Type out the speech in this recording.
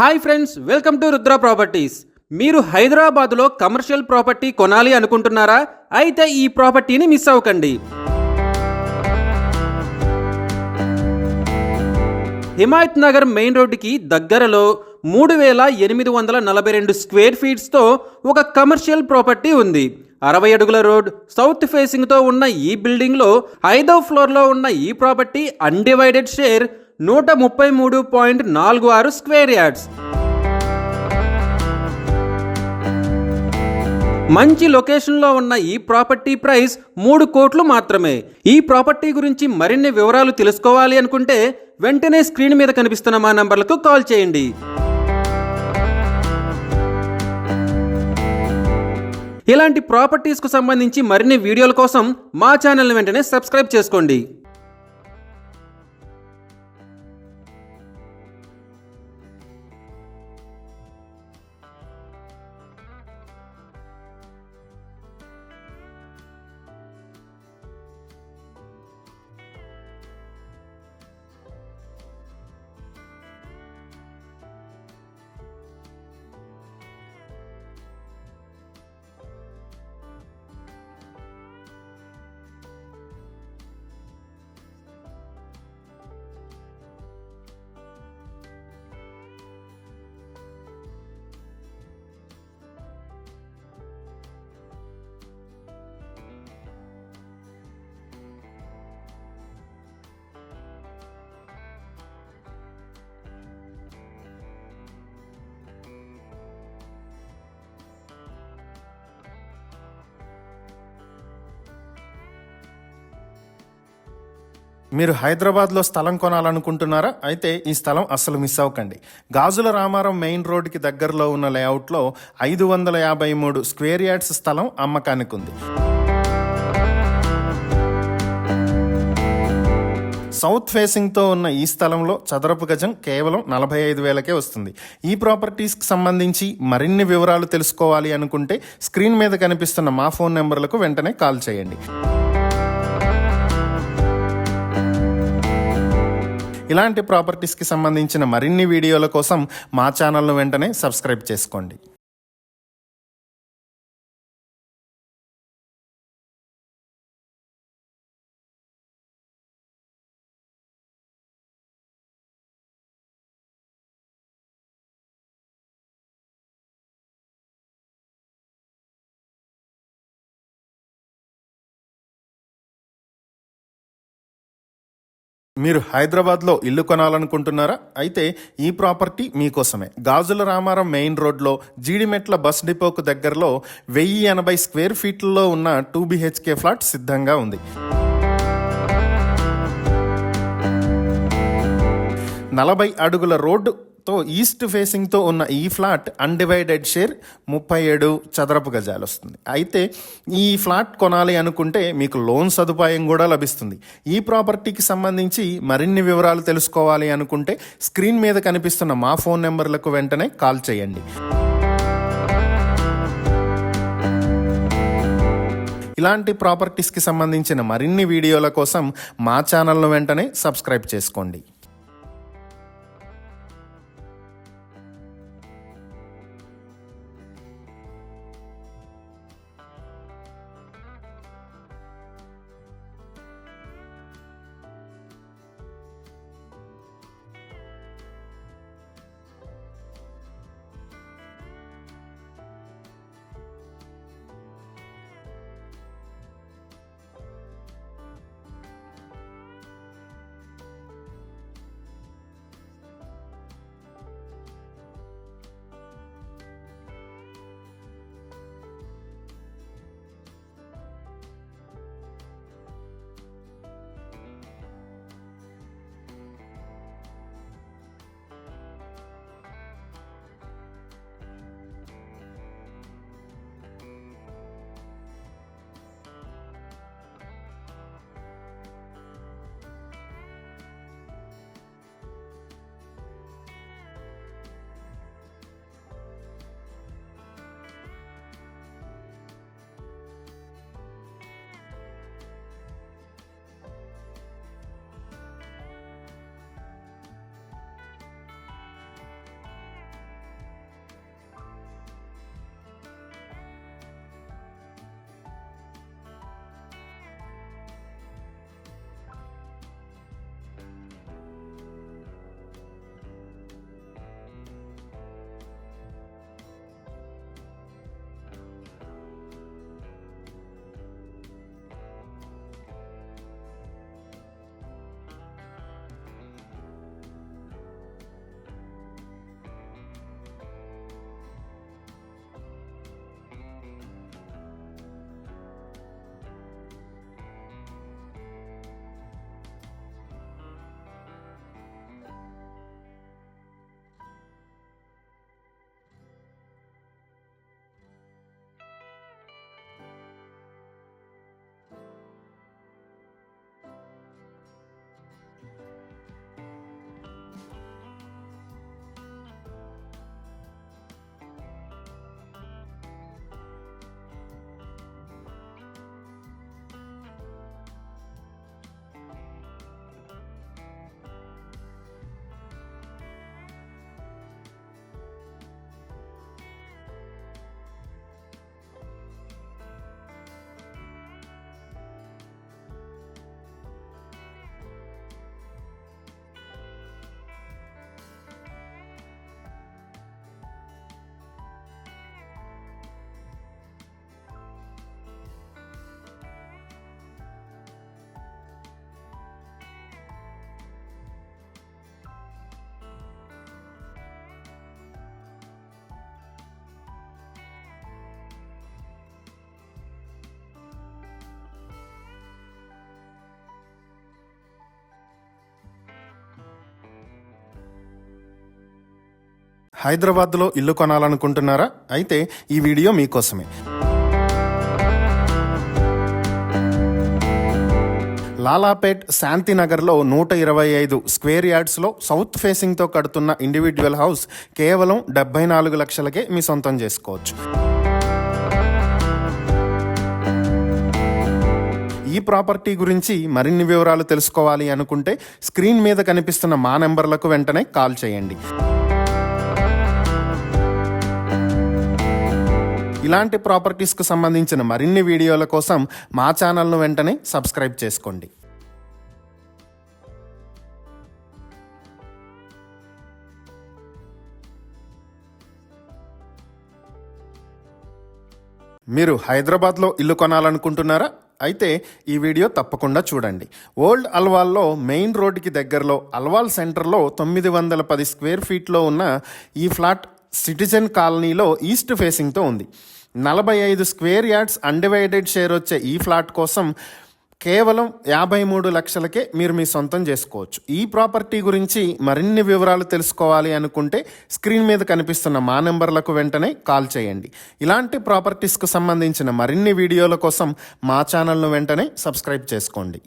Hi friends, welcome to Rudra properties. మీరు హైదరాబాద్లో commercial property కొనాలి అనుకుంటున్నారా? అయితే ఈ ప్రాపర్టీని మిస్ అవ్వకండి. హిమాయత్ నగర్ మెయిన్ రోడ్డుకి దగ్గరలో 3842 స్క్వేర్ ఫీట్స్తో ఒక కమర్షియల్ ప్రాపర్టీ ఉంది. 60 అడుగుల రోడ్, సౌత్ ఫేసింగ్తో ఉన్న ఈ బిల్డింగ్లో 5వ ఫ్లోర్లో ఉన్న ఈ property undivided share 133.46 square yards. మంచి లొకేషన్లో ఉన్న ఈ ప్రాపర్టీ ప్రైస్ 3 కోట్లు మాత్రమే. ఈ ప్రాపర్టీ గురించి మరిన్ని వివరాలు తెలుసుకోవాలి అనుకుంటే వెంటనే స్క్రీన్ మీద కనిపిస్తున్న మా నంబర్లకు కాల్ చేయండి. ఇలాంటి ప్రాపర్టీస్కు సంబంధించి మరిన్ని వీడియోల కోసం మా ఛానల్ని వెంటనే సబ్స్క్రైబ్ చేసుకోండి. మీరు హైదరాబాద్లో స్థలం కొనాలనుకుంటున్నారా? అయితే ఈ స్థలం అస్సలు మిస్ అవ్వకండి. గాజుల రామారం మెయిన్ రోడ్డుకి దగ్గరలో ఉన్న లేఅవుట్లో 553 స్క్వేర్ యార్డ్స్ స్థలం అమ్మకానికి ఉంది. సౌత్ ఫేసింగ్తో ఉన్న ఈ స్థలంలో చదరపు గజం కేవలం 45,000కే వస్తుంది. ఈ ప్రాపర్టీస్కి సంబంధించి మరిన్ని వివరాలు తెలుసుకోవాలి అనుకుంటే స్క్రీన్ మీద కనిపిస్తున్న మా ఫోన్ నెంబర్లకు వెంటనే కాల్ చేయండి. ఇలాంటి ప్రాపర్టీస్కి సంబంధించిన మరిన్ని వీడియోల కోసం మా ఛానల్ను వెంటనే సబ్స్క్రైబ్ చేసుకోండి. మీరు హైదరాబాద్లో ఇల్లు కొనాలనుకుంటున్నారా? అయితే ఈ ప్రాపర్టీ మీకోసమే. గాజుల రామారం మెయిన్ రోడ్లో జీడిమెట్ల బస్ డిపోకు దగ్గరలో 1080 స్క్వేర్ ఫీట్లలో ఉన్న 2 BHK ఫ్లాట్ సిద్ధంగా ఉంది. 40 అడుగుల రోడ్డు ఈస్ట్ ఫేసింగ్తో ఉన్న ఈ ఫ్లాట్ అన్డివైడెడ్ షేర్ 37 చదరపు గజాలు వస్తుంది. అయితే ఈ ఫ్లాట్ కొనాలి అనుకుంటే మీకు లోన్ సదుపాయం కూడా లభిస్తుంది. ఈ ప్రాపర్టీకి సంబంధించి మరిన్ని వివరాలు తెలుసుకోవాలి అనుకుంటే స్క్రీన్ మీద కనిపిస్తున్న మా ఫోన్ నెంబర్లకు వెంటనే కాల్ చేయండి. ఇలాంటి ప్రాపర్టీస్కి సంబంధించిన మరిన్ని వీడియోల కోసం మా ఛానల్ను వెంటనే సబ్స్క్రైబ్ చేసుకోండి. హైదరాబాద్లో ఇల్లు కొనాలనుకుంటున్నారా? అయితే ఈ వీడియో మీకోసమే. లాలాపేట్ శాంతినగర్లో 125 స్క్వేర్ యార్డ్స్లో సౌత్ ఫేసింగ్తో కడుతున్న ఇండివిడ్యువల్ హౌస్ కేవలం 74 లక్షలకే మీ సొంతం చేసుకోవచ్చు. ఈ ప్రాపర్టీ గురించి మరిన్ని వివరాలు తెలుసుకోవాలి అనుకుంటే స్క్రీన్ మీద కనిపిస్తున్న మా నెంబర్లకు వెంటనే కాల్ చేయండి. ఇలాంటి ప్రాపర్టీస్కు సంబంధించిన మరిన్ని వీడియోల కోసం మా ఛానల్ను వెంటనే సబ్స్క్రైబ్ చేసుకోండి. మీరు హైదరాబాద్లో ఇల్లు కొనాలనుకుంటున్నారా? అయితే ఈ వీడియో తప్పకుండా చూడండి. ఓల్డ్ అల్వాల్లో మెయిన్ రోడ్డుకి దగ్గరలో అల్వాల్ సెంటర్లో 910 స్క్వేర్ ఫీట్లో ఉన్న ఈ ఫ్లాట్ సిటిజన్ కాలనీలో ఈస్ట్ ఫేసింగ్తో ఉంది. 45 స్క్వేర్ యార్డ్స్ అన్డివైడెడ్ షేర్ వచ్చే ఈ ఫ్లాట్ కోసం కేవలం 53 లక్షలకే మీరు మీ సొంతం చేసుకోవచ్చు. ఈ ప్రాపర్టీ గురించి మరిన్ని వివరాలు తెలుసుకోవాలి అనుకుంటే స్క్రీన్ మీద కనిపిస్తున్న మా నెంబర్లకు వెంటనే కాల్ చేయండి. ఇలాంటి ప్రాపర్టీస్కు సంబంధించిన మరిన్ని వీడియోల కోసం మా ఛానల్ను వెంటనే సబ్స్క్రైబ్ చేసుకోండి.